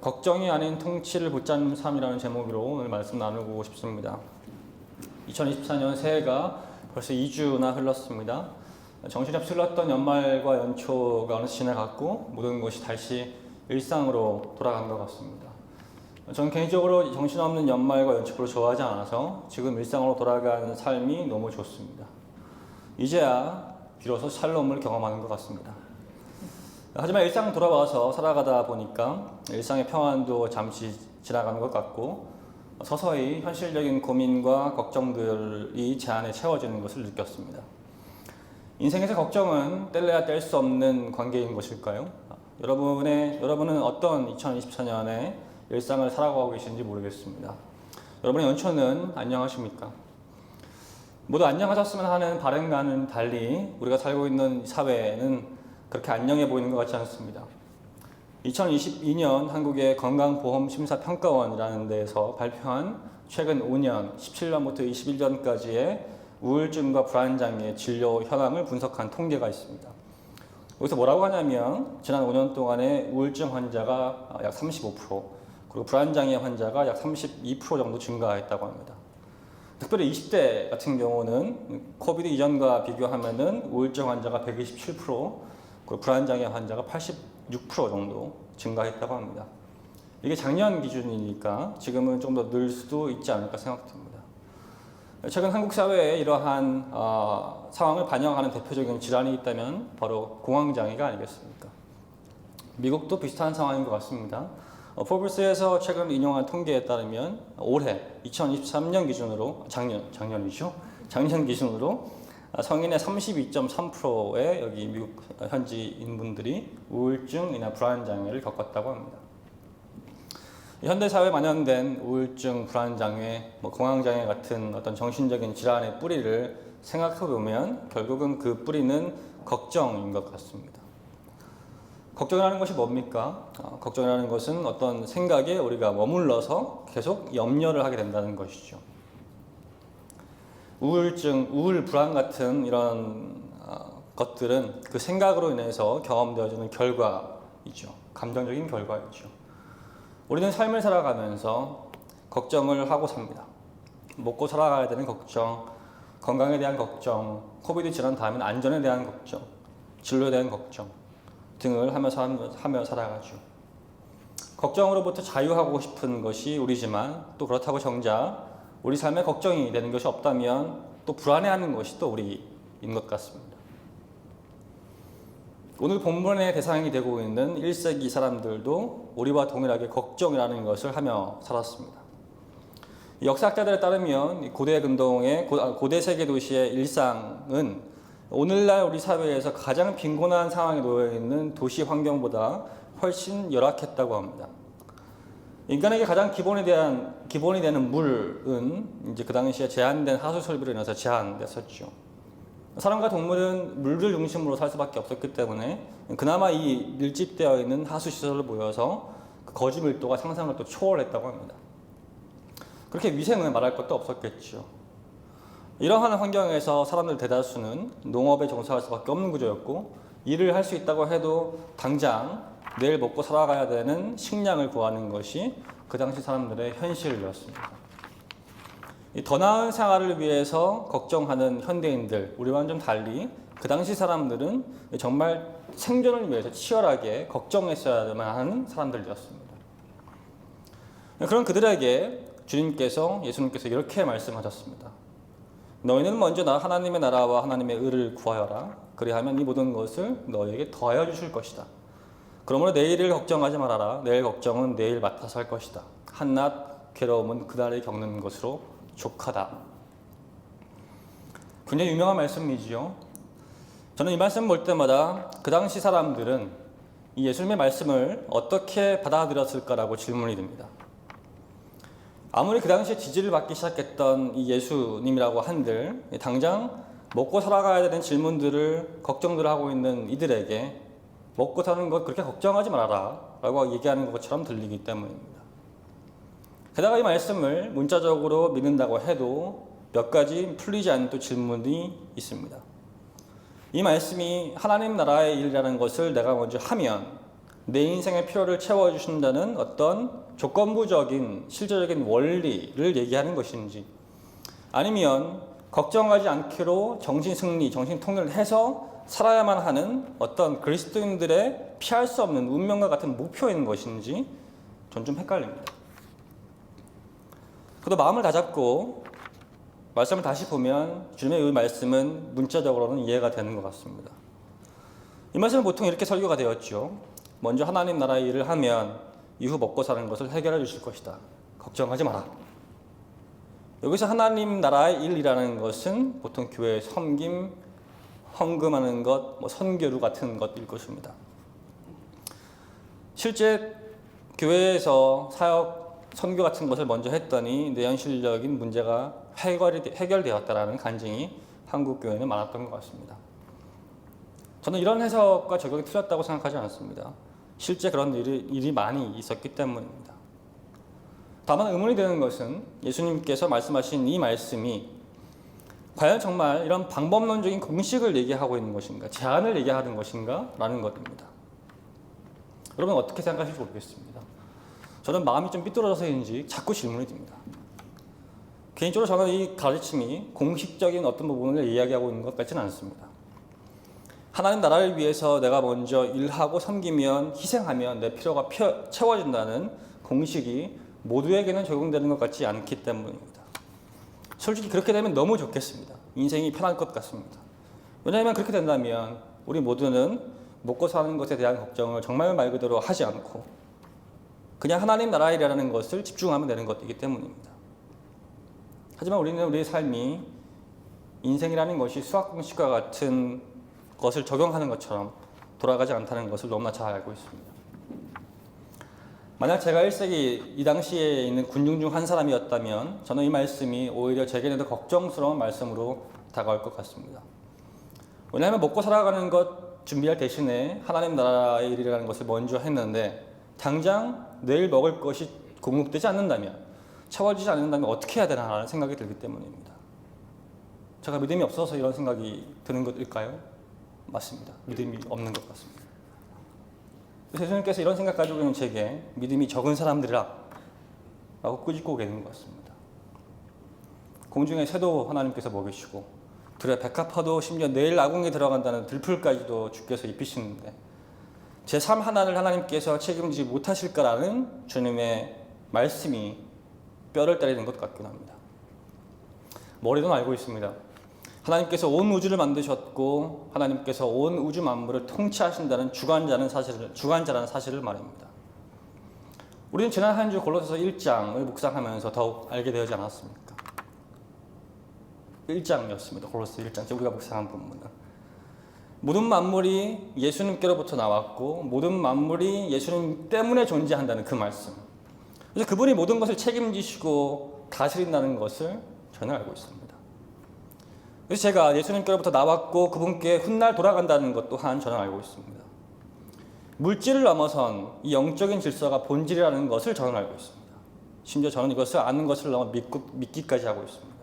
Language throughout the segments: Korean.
걱정이 아닌 통치를 붙잡는 삶이라는 제목으로 오늘 말씀 나누고 싶습니다. 2024년 새해가 벌써 2주나 흘렀습니다. 정신없이 흘렀던 연말과 연초가 어느새 지나갔고 모든 것이 다시 일상으로 돌아간 것 같습니다. 저는 개인적으로 정신없는 연말과 연초를 좋아하지 않아서 지금 일상으로 돌아가는 삶이 너무 좋습니다. 이제야 비로소 샬롬을 경험하는 것 같습니다. 하지만 일상 돌아와서 살아가다 보니까 일상의 평안도 잠시 지나가는 것 같고 서서히 현실적인 고민과 걱정들이 제 안에 채워지는 것을 느꼈습니다. 인생에서 걱정은 뗄래야 뗄 수 없는 관계인 것일까요? 여러분은 어떤 2024년에 일상을 살아가고 계신지 모르겠습니다. 여러분의 연초는 안녕하십니까? 모두 안녕하셨으면 하는 바람과는 달리 우리가 살고 있는 사회는 그렇게 안녕해 보이는 것 같지 않습니다. 2022년 한국의 건강보험심사평가원이라는 데에서 발표한 최근 5년, 17년부터 21년까지의 우울증과 불안장애 진료 현황을 분석한 통계가 있습니다. 여기서 뭐라고 하냐면 지난 5년 동안에 우울증 환자가 약 35%, 그리고 불안장애 환자가 약 32% 정도 증가했다고 합니다. 특별히 20대 같은 경우는 코비드 이전과 비교하면은 우울증 환자가 127%, 그리고 불안장애 환자가 86% 정도 증가했다고 합니다. 이게 작년 기준이니까 지금은 좀 더 늘 수도 있지 않을까 생각됩니다. 최근 한국 사회에 이러한 상황을 반영하는 대표적인 질환이 있다면 바로 공황장애가 아니겠습니까? 미국도 비슷한 상황인 것 같습니다. 포브스에서 최근 인용한 통계에 따르면 올해 2023년 기준으로 작년 기준으로 성인의 32.3%의 여기 미국 현지인분들이 우울증이나 불안장애를 겪었다고 합니다. 현대사회에 만연된 우울증, 불안장애, 공황장애 같은 어떤 정신적인 질환의 뿌리를 생각해보면 결국은 그 뿌리는 걱정인 것 같습니다. 걱정이라는 것이 뭡니까? 걱정이라는 것은 어떤 생각에 우리가 머물러서 계속 염려를 하게 된다는 것이죠. 우울증, 우울, 불안 같은 이런 것들은 그 생각으로 인해서 경험되어지는 결과이죠. 감정적인 결과이죠. 우리는 삶을 살아가면서 걱정을 하고 삽니다. 먹고 살아가야 되는 걱정, 건강에 대한 걱정, 코비드 지난 다음엔 안전에 대한 걱정, 진로에 대한 걱정 등을 하며 살아가죠. 걱정으로부터 자유하고 싶은 것이 우리지만 또 그렇다고 정작 우리 삶에 걱정이 되는 것이 없다면 또 불안해하는 것이 또 우리인 것 같습니다. 오늘 본문의 대상이 되고 있는 1세기 사람들도 우리와 동일하게 걱정이라는 것을 하며 살았습니다. 역사학자들에 따르면 고대 근동의 고대 세계 도시의 일상은 오늘날 우리 사회에서 가장 빈곤한 상황에 놓여 있는 도시 환경보다 훨씬 열악했다고 합니다. 인간에게 가장 기본이 되는 물은 이제 그 당시에 제한된 하수 설비로 인해서 제한됐었죠. 사람과 동물은 물을 중심으로 살 수밖에 없었기 때문에 그나마 이 밀집되어 있는 하수 시설을 모여서 그 거주 밀도가 상상을 또 초월했다고 합니다. 그렇게 위생은 말할 것도 없었겠죠. 이러한 환경에서 사람들 대다수는 농업에 종사할 수밖에 없는 구조였고 일을 할 수 있다고 해도 당장 내일 먹고 살아가야 되는 식량을 구하는 것이 그 당시 사람들의 현실이었습니다. 더 나은 생활을 위해서 걱정하는 현대인들, 우리와는 좀 달리 그 당시 사람들은 정말 생존을 위해서 치열하게 걱정했어야만 하는 사람들이었습니다. 그런 그들에게 예수님께서 이렇게 말씀하셨습니다. 너희는 먼저 하나님의 나라와 하나님의 의를 구하여라. 그리하면 이 모든 것을 너희에게 더하여 주실 것이다. 그러므로 내일을 걱정하지 말아라. 내일 걱정은 내일 맡아서 할 것이다. 한낱 괴로움은 그날을 겪는 것으로 족하다. 굉장히 유명한 말씀이지요. 저는 이 말씀 볼 때마다 그 당시 사람들은 이 예수님의 말씀을 어떻게 받아들였을까라고 질문이 듭니다. 아무리 그 당시에 지지를 받기 시작했던 이 예수님이라고 한들 당장 먹고 살아가야 되는 질문들을 걱정들을 하고 있는 이들에게 먹고 사는 것 그렇게 걱정하지 말아라 라고 얘기하는 것처럼 들리기 때문입니다. 게다가 이 말씀을 문자적으로 믿는다고 해도 몇 가지 풀리지 않는 또 질문이 있습니다. 이 말씀이 하나님 나라의 일이라는 것을 내가 먼저 하면 내 인생의 필요를 채워주신다는 어떤 조건부적인 실제적인 원리를 얘기하는 것인지, 아니면 걱정하지 않기로 정신승리, 정신통일을 해서 살아야만 하는 어떤 그리스도인들의 피할 수 없는 운명과 같은 목표인 것인지 전 좀 헷갈립니다. 그래도 마음을 다잡고 말씀을 다시 보면 주님의 이 말씀은 문자적으로는 이해가 되는 것 같습니다. 이 말씀은 보통 이렇게 설교가 되었죠. 먼저 하나님 나라의 일을 하면 이후 먹고 사는 것을 해결해 주실 것이다. 걱정하지 마라. 여기서 하나님 나라의 일이라는 것은 보통 교회의 섬김, 헌금하는 것, 선교류 같은 것일 것입니다. 실제 교회에서 사역, 선교 같은 것을 먼저 했더니 내연실적인 문제가 해결되었다라는 간증이 한국 교회는 많았던 것 같습니다. 저는 이런 해석과 적용이 틀렸다고 생각하지 않습니다. 실제 그런 일이 많이 있었기 때문입니다. 다만 의문이 되는 것은 예수님께서 말씀하신 이 말씀이 과연 정말 이런 방법론적인 공식을 얘기하고 있는 것인가, 제안을 얘기하는 것인가 라는 것입니다. 여러분 어떻게 생각하실지 모르겠습니다. 저는 마음이 좀 삐뚤어져서인지 자꾸 질문이 듭니다. 개인적으로 저는 이 가르침이 공식적인 어떤 부분을 이야기하고 있는 것 같지는 않습니다. 하나님 나라를 위해서 내가 먼저 일하고 섬기면, 희생하면 내 필요가 채워진다는 공식이 모두에게는 적용되는 것 같지 않기 때문입니다. 솔직히 그렇게 되면 너무 좋겠습니다. 인생이 편할 것 같습니다. 왜냐하면 그렇게 된다면 우리 모두는 먹고 사는 것에 대한 걱정을 정말 말 그대로 하지 않고 그냥 하나님 나라이라는 것을 집중하면 되는 것이기 때문입니다. 하지만 우리는 우리의 삶이 인생이라는 것이 수학 공식과 같은 것을 적용하는 것처럼 돌아가지 않다는 것을 너무나 잘 알고 있습니다. 만약 제가 1세기 이 당시에 있는 군중 중 한 사람이었다면 저는 이 말씀이 오히려 제게는 더 걱정스러운 말씀으로 다가올 것 같습니다. 왜냐하면 먹고 살아가는 것 준비할 대신에 하나님 나라의 일이라는 것을 먼저 했는데 당장 내일 먹을 것이 공급되지 않는다면, 채워지지 않는다면 어떻게 해야 되나 생각이 들기 때문입니다. 제가 믿음이 없어서 이런 생각이 드는 것일까요? 맞습니다. 믿음이 없는 것 같습니다. 예수님께서 이런 생각 가지고 있는 제게 믿음이 적은 사람들이라 라고 꾸짖고 계신 것 같습니다. 공중의 새도 하나님께서 먹이시고 들의 백합화도 심지어 내일 아궁이에 들어간다는 들풀까지도 주께서 입히시는데 제 삶 하나를 하나님께서 책임지지 못하실까라는 주님의 말씀이 뼈를 때리는 것 같긴 합니다. 머리로는 알고 있습니다. 하나님께서 온 우주를 만드셨고 하나님께서 온 우주 만물을 통치하신다는 주관자라는 사실을 말합니다. 우리는 지난 한 주 골로새서 1장을 묵상하면서 더욱 알게 되지 않았습니까? 1장이었습니다. 골로새 1장, 우리가 묵상한 본문은. 모든 만물이 예수님께로부터 나왔고 모든 만물이 예수님 때문에 존재한다는 그 말씀. 그래서 그분이 모든 것을 책임지시고 다스린다는 것을 저는 알고 있습니다. 그래서 제가 예수님께로부터 나왔고 그분께 훗날 돌아간다는 것 또한 저는 알고 있습니다. 물질을 넘어선 이 영적인 질서가 본질이라는 것을 저는 알고 있습니다. 심지어 저는 이것을 아는 것을 넘어 믿기까지 하고 있습니다.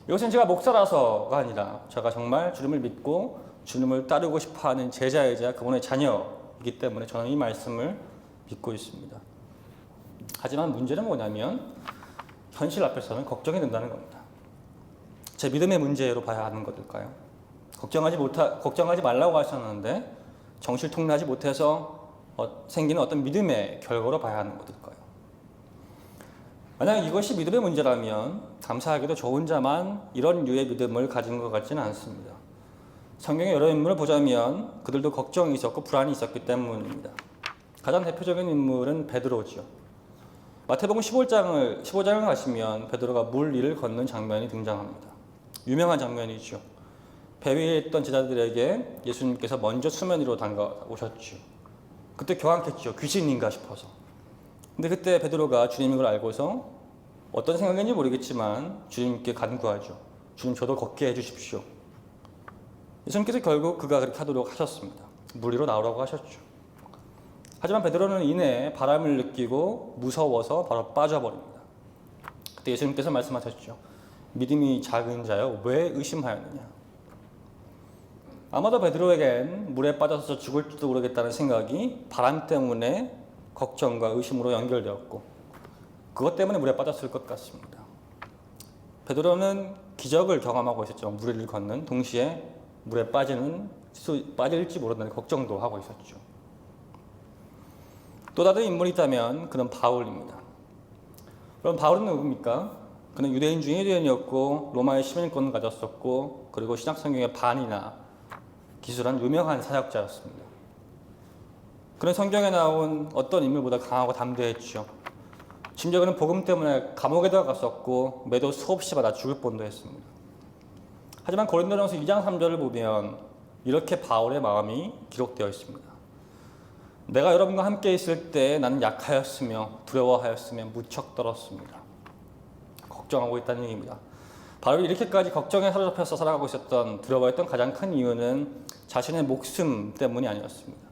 이것은 제가 목사라서가 아니라 제가 정말 주님을 믿고 주님을 따르고 싶어하는 제자이자 그분의 자녀이기 때문에 저는 이 말씀을 믿고 있습니다. 하지만 문제는 뭐냐면 현실 앞에서는 걱정이 된다는 겁니다. 제 믿음의 문제로 봐야 하는 것일까요? 걱정하지 말라고 하셨는데 정실통일하지 못해서 생기는 어떤 믿음의 결과로 봐야 하는 것일까요? 만약 이것이 믿음의 문제라면 감사하게도 저 혼자만 이런 류의 믿음을 가진 것 같지는 않습니다. 성경의 여러 인물을 보자면 그들도 걱정이 있었고 불안이 있었기 때문입니다. 가장 대표적인 인물은 베드로죠. 마태복음 15장을 가시면 베드로가 물 위를 걷는 장면이 등장합니다. 유명한 장면이죠. 배 위에 있던 제자들에게 예수님께서 먼저 수면 위로 다가오셨죠. 그때 교황했죠. 귀신인가 싶어서. 근데 그때 베드로가 주님인 걸 알고서 어떤 생각인지 모르겠지만 주님께 간구하죠. 주님 저도 걷게 해주십시오. 예수님께서 결국 그가 그렇게 하도록 하셨습니다. 물 위로 나오라고 하셨죠. 하지만 베드로는 이내 바람을 느끼고 무서워서 바로 빠져버립니다. 그때 예수님께서 말씀하셨죠. 믿음이 작은 자여 왜 의심하였느냐. 아마도 베드로에겐 물에 빠져서 죽을지도 모르겠다는 생각이 바람 때문에 걱정과 의심으로 연결되었고 그것 때문에 물에 빠졌을 것 같습니다. 베드로는 기적을 경험하고 있었죠. 물 위를 걷는 동시에 물에 빠질지 모른다는 걱정도 하고 있었죠. 또 다른 인물이 있다면 그는 바울입니다. 그럼 바울은 누굽니까? 그는 유대인 중에 유대인이었고 로마의 시민권을 가졌었고 그리고 신약 성경의 반이나 기술한 유명한 사역자였습니다. 그는 성경에 나온 어떤 인물보다 강하고 담대했죠. 심지어 그는 복음 때문에 감옥에 들어갔었고 매도 수없이 받아 죽을 뻔도 했습니다. 하지만 고린도전서 2장 3절을 보면 이렇게 바울의 마음이 기록되어 있습니다. 내가 여러분과 함께 있을 때 나는 약하였으며 두려워하였으며 무척 떨었습니다. 걱정하고 있다는 얘기입니다. 바울이 이렇게까지 걱정에 사로잡혀서 살아가고 있었던 두려워했던 가장 큰 이유는 자신의 목숨 때문이 아니었습니다.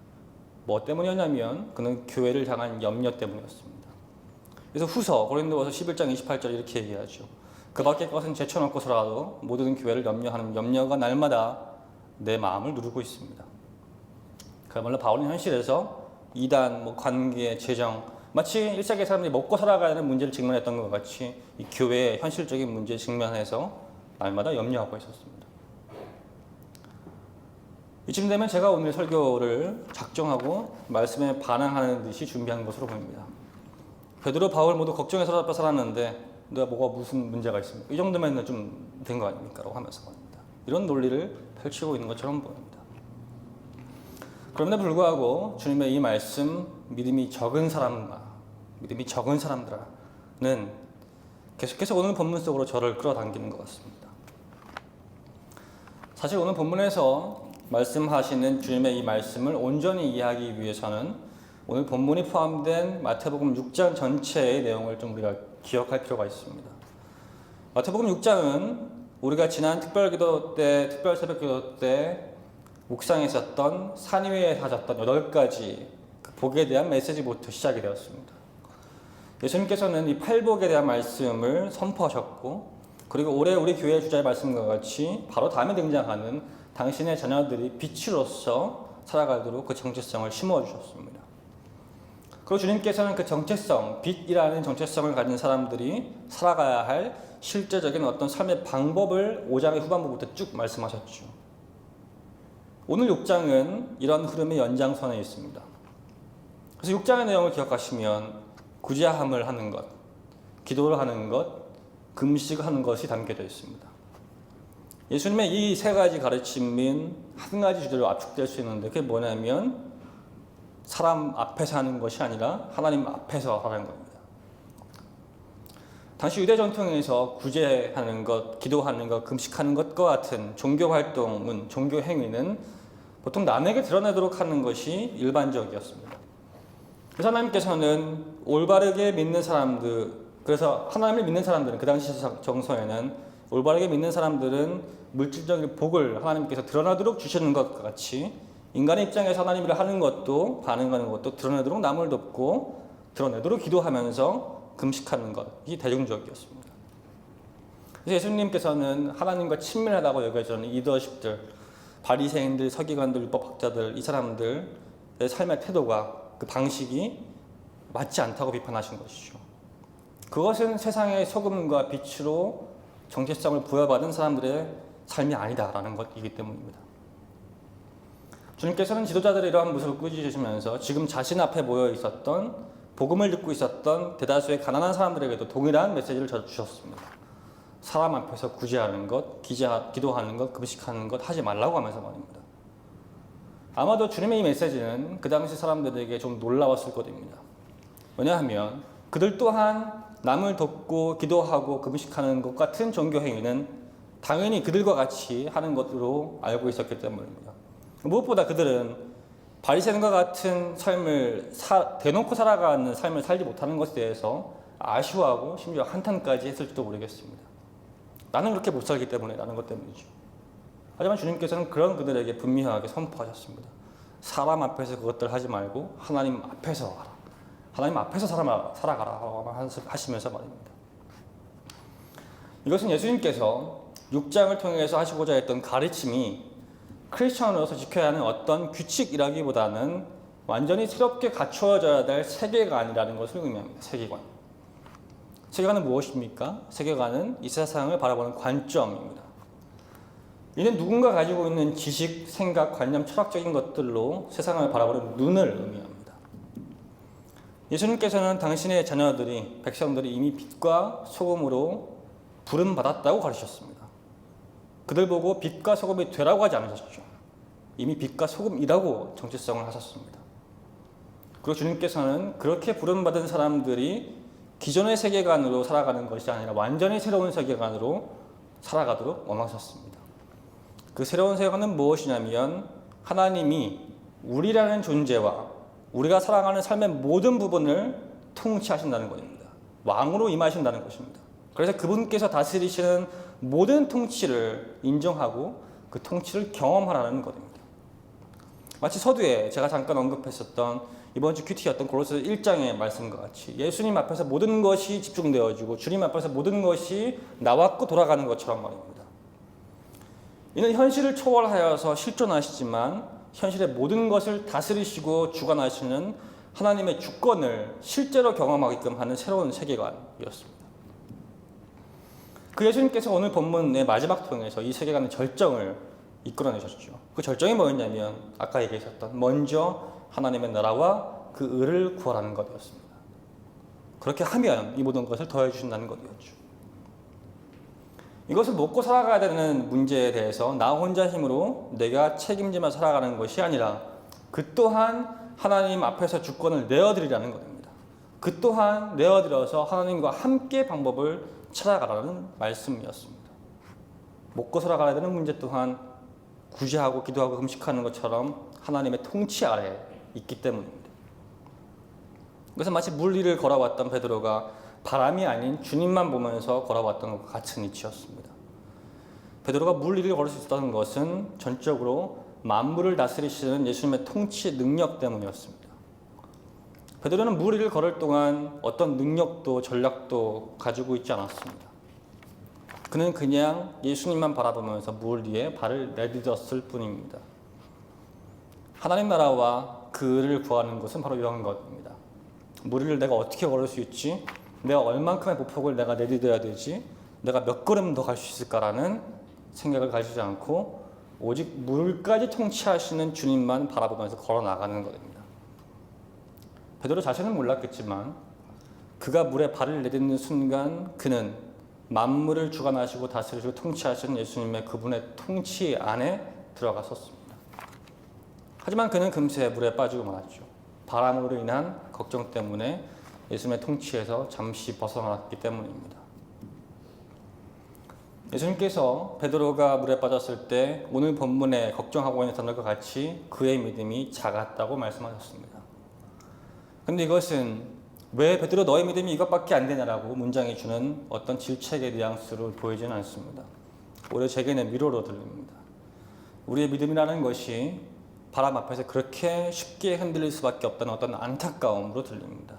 뭐 때문이었냐면 그는 교회를 향한 염려 때문이었습니다. 그래서 후서 고린도후서 11장 28절 이렇게 얘기하죠. 그 밖의 것은 제쳐놓고서라도 모든 교회를 염려하는 염려가 날마다 내 마음을 누르고 있습니다. 그야말로 바울은 현실에서 이단, 관계, 재정 마치 1세기 사람들이 먹고 살아가는 문제를 직면했던 것 같이 이 교회의 현실적인 문제에 직면해서 날마다 염려하고 있었습니다. 이쯤 되면 제가 오늘 설교를 작정하고 말씀에 반항하는 듯이 준비한 것으로 보입니다. 베드로, 바울 모두 걱정에 사로잡혀 살았는데 내가 뭐가 무슨 문제가 있습니까? 이 정도면 좀 된 거 아닙니까? 라고 하면서 말입니다. 이런 논리를 펼치고 있는 것처럼 보입니다. 그럼에도 불구하고 주님의 이 말씀 믿음이 적은 사람들은 계속해서 오늘 본문 속으로 저를 끌어당기는 것 같습니다. 사실 오늘 본문에서 말씀하시는 주님의 이 말씀을 온전히 이해하기 위해서는 오늘 본문이 포함된 마태복음 6장 전체의 내용을 좀 우리가 기억할 필요가 있습니다. 마태복음 6장은 우리가 지난 특별 새벽기도 때 묵상에 있었던 산 위에 사셨던 8가지 복에 대한 메시지부터 시작이 되었습니다. 예수님께서는 이 팔복에 대한 말씀을 선포하셨고 그리고 올해 우리 교회 주자의 말씀과 같이 바로 다음에 등장하는 당신의 자녀들이 빛으로서 살아가도록 그 정체성을 심어주셨습니다. 그리고 주님께서는 그 정체성, 빛이라는 정체성을 가진 사람들이 살아가야 할 실제적인 어떤 삶의 방법을 5장의 후반부부터 쭉 말씀하셨죠. 오늘 6장은 이런 흐름의 연장선에 있습니다. 그래서 6장의 내용을 기억하시면 구제함을 하는 것, 기도를 하는 것, 금식을 하는 것이 담겨져 있습니다. 예수님의 이 세 가지 가르침인 한 가지 주제로 압축될 수 있는데 그게 뭐냐면 사람 앞에서 하는 것이 아니라 하나님 앞에서 하는 겁니다. 당시 유대 전통에서 구제하는 것, 기도하는 것, 금식하는 것과 같은 종교 활동은, 종교 행위는 보통 남에게 드러내도록 하는 것이 일반적이었습니다. 그래서 하나님께서는 올바르게 믿는 사람들, 그래서 하나님을 믿는 사람들은 그 당시 정서에는 올바르게 믿는 사람들은 물질적인 복을 하나님께서 드러나도록 주시는 것과 같이 인간의 입장에서 하나님을 하는 것도 반응하는 것도 드러내도록 남을 돕고 드러내도록 기도하면서 금식하는 것이 대중적이었습니다. 그래서 예수님께서는 하나님과 친밀하다고 여겨지는 리더십들, 바리새인들, 서기관들, 율법학자들 이 사람들의 삶의 태도가 그 방식이 맞지 않다고 비판하신 것이죠. 그것은 세상의 소금과 빛으로 정체성을 부여받은 사람들의 삶이 아니다라는 것이기 때문입니다. 주님께서는 지도자들의 이러한 모습을 꾸짖으시면서 지금 자신 앞에 모여 있었던 복음을 듣고 있었던 대다수의 가난한 사람들에게도 동일한 메시지를 주셨습니다. 사람 앞에서 구제하는 것, 기도하는 것, 금식하는 것 하지 말라고 하면서 말입니다. 아마도 주님의 이 메시지는 그 당시 사람들에게 좀 놀라웠을 것입니다. 왜냐하면 그들 또한 남을 돕고 기도하고 금식하는 것 같은 종교 행위는 당연히 그들과 같이 하는 것으로 알고 있었기 때문입니다. 무엇보다 그들은 바리새인과 같은 삶을 대놓고 살아가는 삶을 살지 못하는 것에 대해서 아쉬워하고 심지어 한탄까지 했을지도 모르겠습니다. 나는 그렇게 못 살기 때문에 라는 것 때문이죠. 하지만 주님께서는 그런 그들에게 분명하게 선포하셨습니다. 사람 앞에서 그것들 하지 말고 하나님 앞에서 하라. 하나님 앞에서 살아가라 하시면서 말입니다. 이것은 예수님께서 6장을 통해서 하시고자 했던 가르침이 크리스천으로서 지켜야 하는 어떤 규칙이라기보다는 완전히 새롭게 갖추어져야 될 세계관이라는 것을 의미합니다. 세계관. 세계관은 무엇입니까? 세계관은 이 세상을 바라보는 관점입니다. 이는 누군가 가지고 있는 지식, 생각, 관념, 철학적인 것들로 세상을 바라보는 눈을 의미합니다. 예수님께서는 당신의 자녀들이, 백성들이 이미 빛과 소금으로 부름받았다고 가르치셨습니다. 그들 보고 빛과 소금이 되라고 하지 않으셨죠. 이미 빛과 소금이라고 정체성을 하셨습니다. 그리고 주님께서는 그렇게 부름받은 사람들이 기존의 세계관으로 살아가는 것이 아니라 완전히 새로운 세계관으로 살아가도록 원하셨습니다. 그 새로운 세계관은 무엇이냐면 하나님이 우리라는 존재와 우리가 살아가는 삶의 모든 부분을 통치하신다는 것입니다. 왕으로 임하신다는 것입니다. 그래서 그분께서 다스리시는 모든 통치를 인정하고 그 통치를 경험하라는 것입니다. 마치 서두에 제가 잠깐 언급했었던 이번 주 큐티였던 고로스 1장의 말씀과 같이 예수님 앞에서 모든 것이 집중되어지고 주님 앞에서 모든 것이 나왔고 돌아가는 것처럼 말입니다. 이는 현실을 초월하여서 실존하시지만 현실의 모든 것을 다스리시고 주관하시는 하나님의 주권을 실제로 경험하게끔 하는 새로운 세계관이었습니다. 그 예수님께서 오늘 본문의 마지막 통에서 이 세계관의 절정을 이끌어내셨죠. 그 절정이 뭐였냐면 아까 얘기했었던 먼저 하나님의 나라와 그 의를 구하라는 것이었습니다. 그렇게 하면 이 모든 것을 더해 주신다는 것이었죠. 이것을 먹고 살아가야 되는 문제에 대해서 나 혼자 힘으로 내가 책임지며 살아가는 것이 아니라 그 또한 하나님 앞에서 주권을 내어드리라는 것입니다. 그 또한 내어드려서 하나님과 함께 방법을 찾아가라는 말씀이었습니다. 먹고 살아가야 되는 문제 또한 구제하고 기도하고 금식하는 것처럼 하나님의 통치 아래에 있기 때문입니다. 그래서 마치 물 위를 걸어왔던 베드로가 바람이 아닌 주님만 보면서 걸어왔던 것과 같은 이치였습니다. 베드로가 물 위를 걸을 수 있었던 것은 전적으로 만물을 다스리시는 예수님의 통치 능력 때문이었습니다. 베드로는 물 위를 걸을 동안 어떤 능력도 전략도 가지고 있지 않았습니다. 그는 그냥 예수님만 바라보면서 물 위에 발을 내딛었을 뿐입니다. 하나님 나라와 그 의를 구하는 것은 바로 이런 것입니다. 물 위를 내가 어떻게 걸을 수 있지? 내가 얼만큼의 보폭을 내가 내딛어야 되지? 내가 몇 걸음 더 갈 수 있을까라는 생각을 가지지 않고 오직 물까지 통치하시는 주님만 바라보면서 걸어 나가는 것입니다. 베드로 자신은 몰랐겠지만 그가 물에 발을 내딛는 순간 그는 만물을 주관하시고 다스리시고 통치하시는 예수님의 그분의 통치 안에 들어갔었습니다. 하지만 그는 금세 물에 빠지고 말았죠. 바람으로 인한 걱정 때문에 예수님의 통치에서 잠시 벗어났기 때문입니다. 예수님께서 베드로가 물에 빠졌을 때 오늘 본문에 걱정하고 있는 사람들과 같이 그의 믿음이 작았다고 말씀하셨습니다. 그런데 이것은 왜 베드로 너의 믿음이 이것밖에 안 되냐라고 문장이 주는 어떤 질책의 뉘앙스로 보이지는 않습니다. 오히려 제게는 위로로 들립니다. 우리의 믿음이라는 것이 바람 앞에서 그렇게 쉽게 흔들릴 수밖에 없다는 어떤 안타까움으로 들립니다.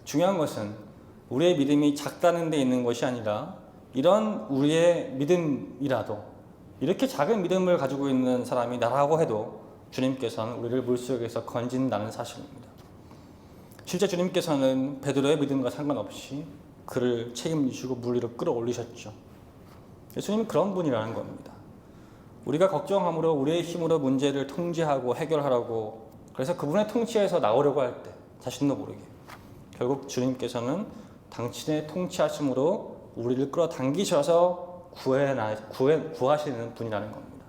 중요한 것은 우리의 믿음이 작다는 데 있는 것이 아니라 이런 우리의 믿음이라도 이렇게 작은 믿음을 가지고 있는 사람이 나라고 해도 주님께서는 우리를 물속에서 건진다는 사실입니다. 실제 주님께서는 베드로의 믿음과 상관없이 그를 책임지시고 물 위로 끌어올리셨죠. 예수님은 그런 분이라는 겁니다. 우리가 걱정함으로 우리의 힘으로 문제를 통제하고 해결하라고 그래서 그분의 통치에서 나오려고 할 때 자신도 모르게 결국 주님께서는 당신의 통치하심으로 우리를 끌어당기셔서 구하시는 분이라는 겁니다.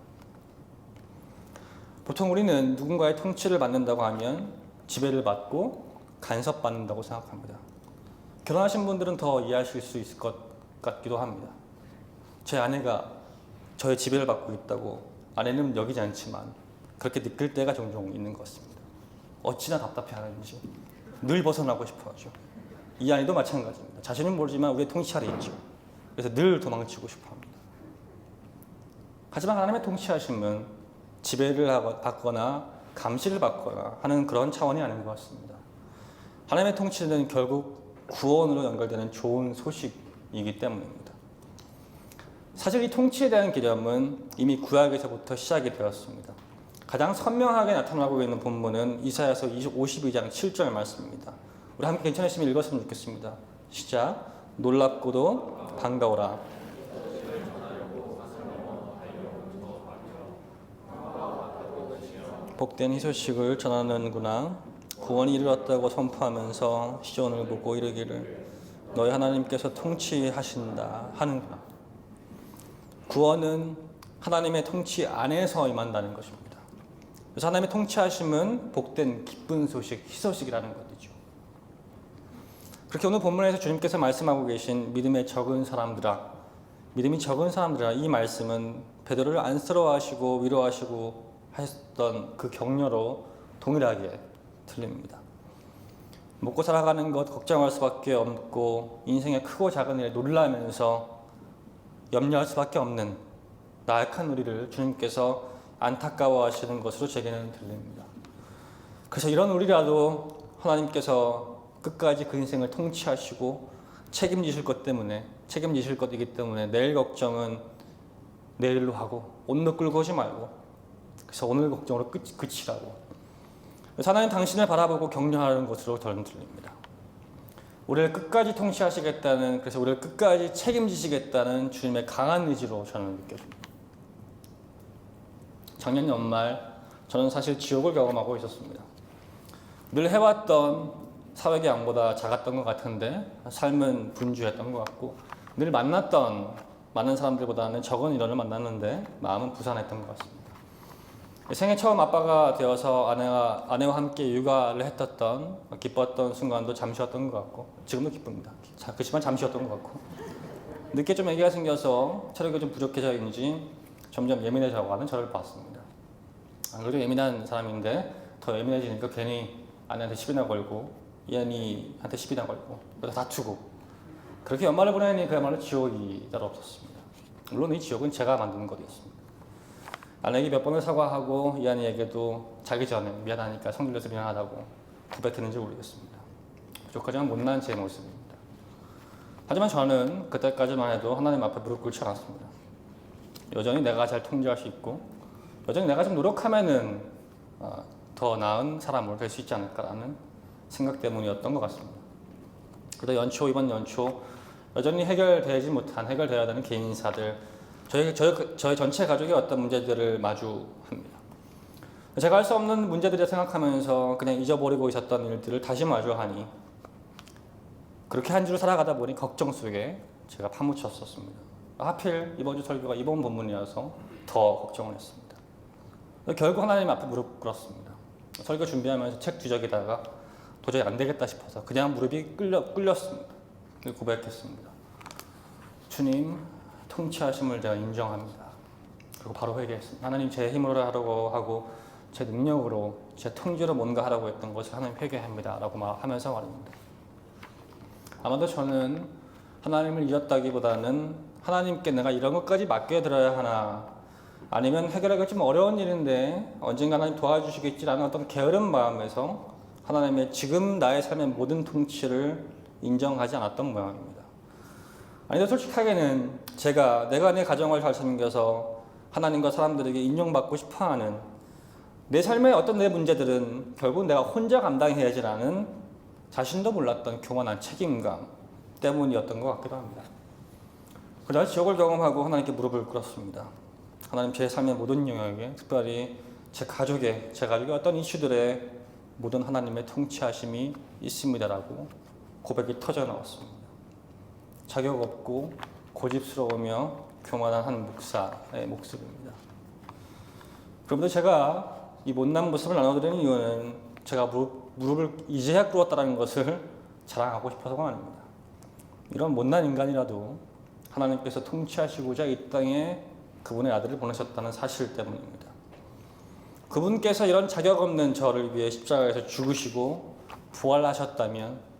보통 우리는 누군가의 통치를 받는다고 하면 지배를 받고 간섭받는다고 생각합니다. 결혼하신 분들은 더 이해하실 수 있을 것 같기도 합니다. 제 아내가 저의 지배를 받고 있다고 아내는 여기지 않지만 그렇게 느낄 때가 종종 있는 것 같습니다. 어찌나 답답해하는지 늘 벗어나고 싶어하죠. 이 아내도 마찬가지입니다. 자신은 모르지만 우리의 통치 아래 있죠. 그래서 늘 도망치고 싶어합니다. 하지만 하나님의 통치하심은 지배를 받거나 감시를 받거나 하는 그런 차원이 아닌 것 같습니다. 하나님의 통치는 결국 구원으로 연결되는 좋은 소식이기 때문입니다. 사실 이 통치에 대한 개념은 이미 구약에서부터 시작이 되었습니다. 가장 선명하게 나타나고 있는 본문은 이사야서 52장 7절 말씀입니다. 우리 함께 괜찮으시면 읽었으면 좋겠습니다. 시작. 놀랍고도 반가워라. 복된 희소식을 전하는구나. 구원이 이르렀다고 선포하면서 시온을 보고 이르기를 너희 하나님께서 통치하신다 하는구나. 구원은 하나님의 통치 안에서 임한다는 것입니다. 그래서 하나님의 통치하심은 복된 기쁜 소식, 희소식이라는 것이죠. 그렇게 오늘 본문에서 주님께서 말씀하고 계신 믿음의 적은 사람들아, 믿음이 적은 사람들아, 이 말씀은 베드로를 안쓰러워하시고 위로하시고 하셨던 그 격려로 동일하게 들립니다. 먹고 살아가는 것 걱정할 수밖에 없고 인생의 크고 작은 일에 놀라면서 염려할 수밖에 없는 나약한 우리를 주님께서 안타까워하시는 것으로 제게는 들립니다. 그래서 이런 우리라도 하나님께서 끝까지 그 인생을 통치하시고 책임지실 것이기 때문에 내일 걱정은 내일로 하고 오늘 끌고 오지 말고 그래서 오늘 걱정으로 그치라고. 그래서 하나님 당신을 바라보고 격려하는 것으로 저는 들립니다. 우리를 끝까지 통치하시겠다는, 그래서 우리를 끝까지 책임지시겠다는 주님의 강한 의지로 저는 느껴집니다. 작년 연말 저는 사실 지옥을 경험하고 있었습니다. 늘 해왔던 사회의 양보다 작았던 것 같은데 삶은 분주했던 것 같고 늘 만났던 많은 사람들보다는 적은 인원을 만났는데 마음은 부산했던 것 같습니다. 생애 처음 아빠가 되어서 아내와 함께 육아를 했었던 기뻤던 순간도 잠시였던 것 같고 지금도 기쁩니다. 그렇지만 잠시였던 것 같고 늦게 좀 아기가 생겨서 체력이 좀 부족해져인지 점점 예민해져 가는 저를 봤습니다. 안 그래도 예민한 사람인데 더 예민해지니까 괜히 아내한테 시비나 걸고 이한이한테 시비나 걸고 그러다 다투고 그렇게 연말을 보내니 그야말로 지옥이 따로 없었습니다. 물론 이 지옥은 제가 만든 것이었습니다. 아내에게 몇 번을 사과하고 이한이에게도 자기 전에 미안하니까 성질내서 미안하다고 고백했는지 모르겠습니다. 부족하지만 못난 제 모습입니다. 하지만 저는 그때까지만 해도 하나님 앞에 무릎 꿇지 않았습니다. 여전히 내가 잘 통제할 수 있고 여전히 내가 좀 노력하면은 더 나은 사람으로 될 수 있지 않을까라는 생각 때문이었던 것 같습니다. 그래도 이번 연초 여전히 해결되어야 되는 개인사들, 저희 전체 가족이 어떤 문제들을 마주합니다. 제가 할 수 없는 문제들을 생각하면서 그냥 잊어버리고 있었던 일들을 다시 마주하니 그렇게 한 주를 살아가다 보니 걱정 속에 제가 파묻혔었습니다. 하필 이번 주 설교가 이번 본문이어서 더 걱정을 했습니다. 결국 하나님 앞에 무릎 꿇었습니다. 설교 준비하면서 책 뒤적이다가 도저히 안 되겠다 싶어서 그냥 무릎이 꿇렸습니다. 고백했습니다. 주님, 통치하심을 제가 인정합니다. 그리고 바로 회개했습니다. 하나님, 제 힘으로 하려고 하고 제 능력으로 제 통제로 뭔가 하라고 했던 것을 하나님 회개합니다 라고 하면서 말입니다. 아마도 저는 하나님을 잊었다기보다는 하나님께 내가 이런 것까지 맡겨드려야 하나, 아니면 해결하기가 좀 어려운 일인데 언젠가 하나님 도와주시겠지라는 어떤 게으른 마음에서 하나님의 지금 나의 삶의 모든 통치를 인정하지 않았던 모양입니다. 아니, 솔직하게는 내가 내 가정을 잘 챙겨서 하나님과 사람들에게 인정받고 싶어하는 내 삶의 어떤 내 문제들은 결국 내가 혼자 감당해야지라는 자신도 몰랐던 교만한 책임감 때문이었던 것 같기도 합니다. 그러나 지옥을 경험하고 하나님께 무릎을 꿇었습니다. 하나님, 제 삶의 모든 영역에, 특별히 제 가족의 어떤 이슈들에 모든 하나님의 통치하심이 있습니다라고 고백이 터져 나왔습니다. 자격 없고 고집스러우며 교만한 한 목사의 모습입니다. 그런데 제가 이 못난 모습을 나눠드리는 이유는 제가 무릎을 이제야 꿇었다는 것을 자랑하고 싶어서가 아닙니다. 이런 못난 인간이라도 하나님께서 통치하시고자 이 땅에 그분의 아들을 보내셨다는 사실 때문입니다. 그분께서 이런 자격 없는 저를 위해 십자가에서 죽으시고 부활하셨다면,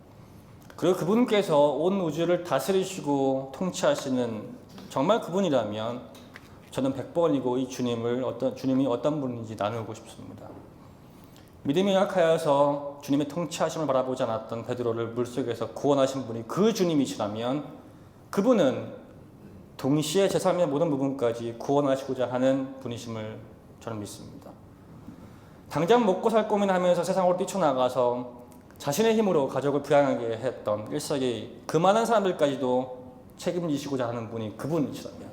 그리고 그분께서 온 우주를 다스리시고 통치하시는 정말 그분이라면 저는 100번이고 이 주님이 어떤 분인지 나누고 싶습니다. 믿음이 약하여서 주님의 통치하심을 바라보지 않았던 베드로를 물속에서 구원하신 분이 그 주님이시라면 그분은 동시에 제 삶의 모든 부분까지 구원하시고자 하는 분이심을 저는 믿습니다. 당장 먹고 살 고민하면서 세상으로 뛰쳐나가서 자신의 힘으로 가족을 부양하게 했던 1세기 그 많은 사람들까지도 책임지시고자 하는 분이 그분이시다면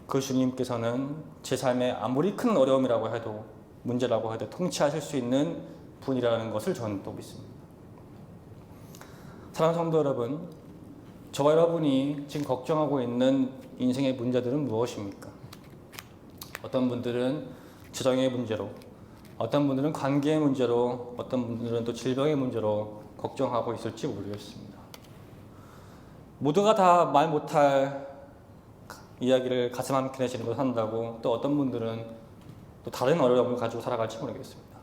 그 주님께서는 제 삶에 아무리 큰 어려움이라고 해도 문제라고 해도 통치하실 수 있는 분이라는 것을 저는 또 믿습니다. 사랑하는 성도 여러분, 저와 여러분이 지금 걱정하고 있는 인생의 문제들은 무엇입니까? 어떤 분들은 재정의 문제로, 어떤 분들은 관계의 문제로, 어떤 분들은 또 질병의 문제로 걱정하고 있을지 모르겠습니다. 모두가 다 말 못할 이야기를 가슴 한켠에 지니고 산다고 또 어떤 분들은 또 다른 어려움을 가지고 살아갈지 모르겠습니다.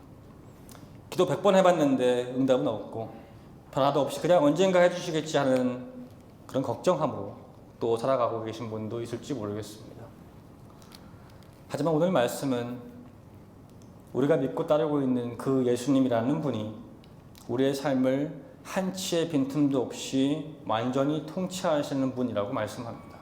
기도 100번 해봤는데 응답은 없고 변화도 없이 그냥 언젠가 해주시겠지 하는 그런 걱정함으로 또 살아가고 계신 분도 있을지 모르겠습니다. 하지만 오늘 말씀은 우리가 믿고 따르고 있는 그 예수님이라는 분이 우리의 삶을 한치의 빈틈도 없이 완전히 통치하시는 분이라고 말씀합니다.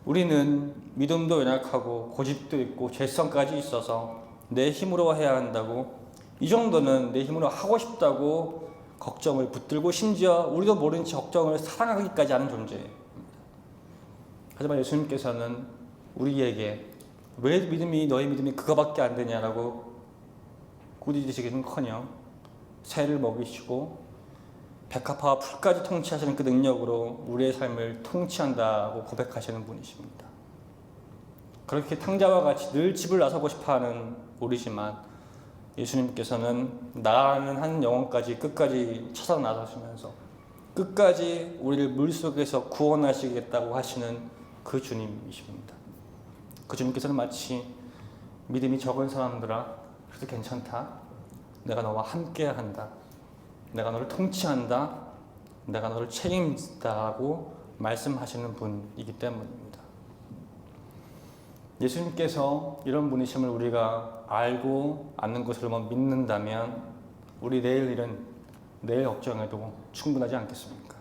우리는 믿음도 연약하고 고집도 있고 죄성까지 있어서 내 힘으로 해야 한다고, 이 정도는 내 힘으로 하고 싶다고 걱정을 붙들고 심지어 우리도 모른 채 걱정을 사랑하기까지 하는 존재입니다. 하지만 예수님께서는 우리에게 왜 너의 믿음이 그거밖에 안 되냐라고 꾸짖으시기는커녕 새를 먹이시고 백합화와 풀까지 통치하시는 그 능력으로 우리의 삶을 통치한다고 고백하시는 분이십니다. 그렇게 탕자와 같이 늘 집을 나서고 싶어하는 우리지만 예수님께서는 나라는 한 영혼까지 끝까지 찾아 나서시면서 끝까지 우리를 물속에서 구원하시겠다고 하시는 그 주님이십니다. 그 주님께서는 마치 믿음이 적은 사람들아, 그래도 괜찮다, 내가 너와 함께 한다, 내가 너를 통치한다, 내가 너를 책임진다고 말씀하시는 분이기 때문입니다. 예수님께서 이런 분이심을 우리가 알고 아는 것으로만 믿는다면 우리 내일 일은 내일 걱정해도 충분하지 않겠습니까?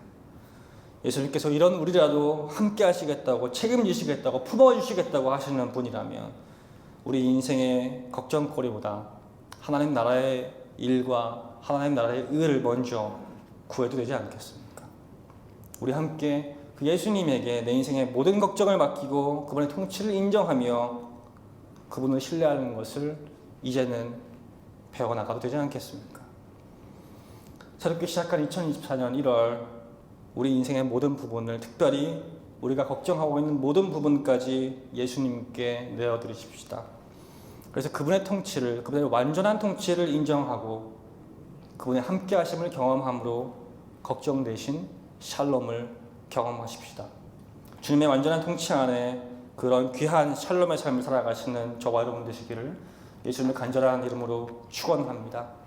예수님께서 이런 우리라도 함께 하시겠다고, 책임지시겠다고, 품어주시겠다고 하시는 분이라면 우리 인생의 걱정거리보다 하나님 나라의 일과 하나님 나라의 의를 먼저 구해도 되지 않겠습니까? 우리 함께 그 예수님에게 내 인생의 모든 걱정을 맡기고 그분의 통치를 인정하며 그분을 신뢰하는 것을 이제는 배워나가도 되지 않겠습니까? 새롭게 시작한 2024년 1월 우리 인생의 모든 부분을, 특별히 우리가 걱정하고 있는 모든 부분까지 예수님께 내어드리십시다. 그래서 그분의 통치를, 그분의 완전한 통치를 인정하고 그분의 함께 하심을 경험함으로 걱정 대신 샬롬을 경험하십시다. 주님의 완전한 통치 안에 그런 귀한 샬롬의 삶을 살아가시는 저와 여러분 되시기를 예수님의 간절한 이름으로 축원합니다.